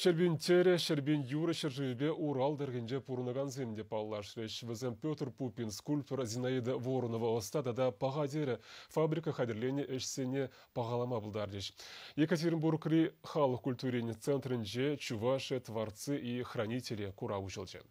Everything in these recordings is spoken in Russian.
Шербин тере, Шербин юра, Шержибе Урал дергенже пурнаган земде паллашреш. Везем Петр Пупин, скульптор Зинаида Воронова остада да пагадере фабрика хадерления эшсене пагалама булдардеш. Екатеринбургри халық культурен центринже чуваши, творцы и хранители кура училчен.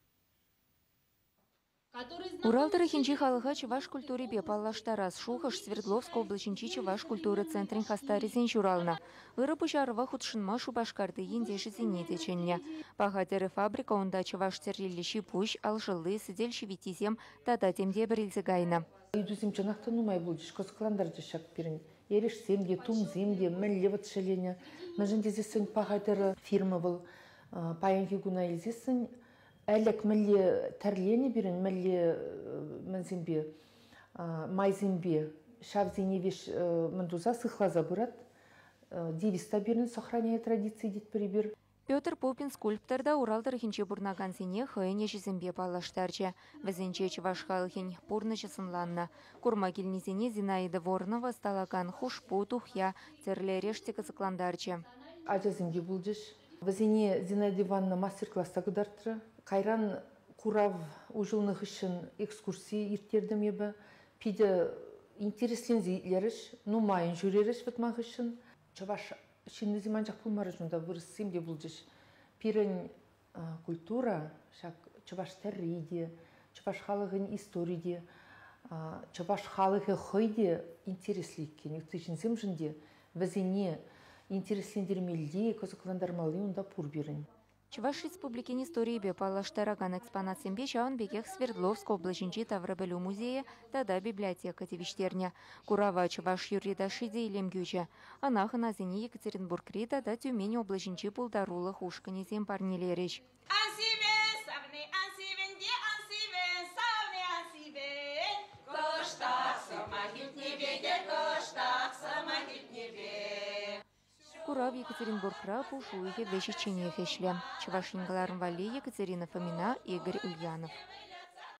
Уралдыры хинчи халыға чуваш культуре бепаллаштарас шухаш Свердловск облачинчи чуваш культуры центрин хастаризен журална. Ыры пушарыва худшынма шубашкарды ендеші зенедеченне. Пахатеры фабрика онда чуваш церлилищи пуш, алжылы, сиделши витизем, тататемде бірілзі гайна. Идузим чанақта нумай булдыш, козықландар жашак пирин. Ереш земде, тум земде, мәлі ватшелене. Мәжінде зесін пахатеры фирма был, паянки гуна елзесін. Әлік мәлі тәрлені бірін, мәлі мәнзімбе, майзімбе, шавзеневеш мәндуза сықлаза бұрат. Девиста бірін сохраняя традиции дет бір. Петр Пупин скульпторда Уралдыр хинче бурнаган сене хыйне жезембе паллаштарча. Візенче чуваш халхин пурны чысынланна. Курма келнезене Зинаида Воронова сталаган хушпу тухя терлереште кызыкландарча. Ажазімге бұлдыш. Візене Зинаида Ивановна мастер-класса күдартыры. Қайран курав ужылных үшін экскурсии иртердім ебі. Пиде интереслензейлеріш, нумайын жүреріш ватмақ үшін. Чаваш шинді зиман жақ пулмарыжында вырысым де бұлжыш. Пирен культура, чаваш тәррейде, чаваш халығын историйде, чаваш халығы хойде интереслейкен. Үктішін зімжінде візене интереслендермелде, көзікландармалы онда пур берін. Чуваш республикин истории бепаллаштараган экспонат сембе жауын бекех Свердловск облачинчи Таврабелю музее тада библиотека тевиштерня. Курава Чуваш юридаши дейлемгюча. Анахын азине Екатеринбург рида да Тюмень облачинчи пулдарулых ушканезем парнелерич. Курав Екатеринбургра пушуихе вещичение хешле. Чувашингаларн Вали, Екатерина Фомина, Игорь Ульянов.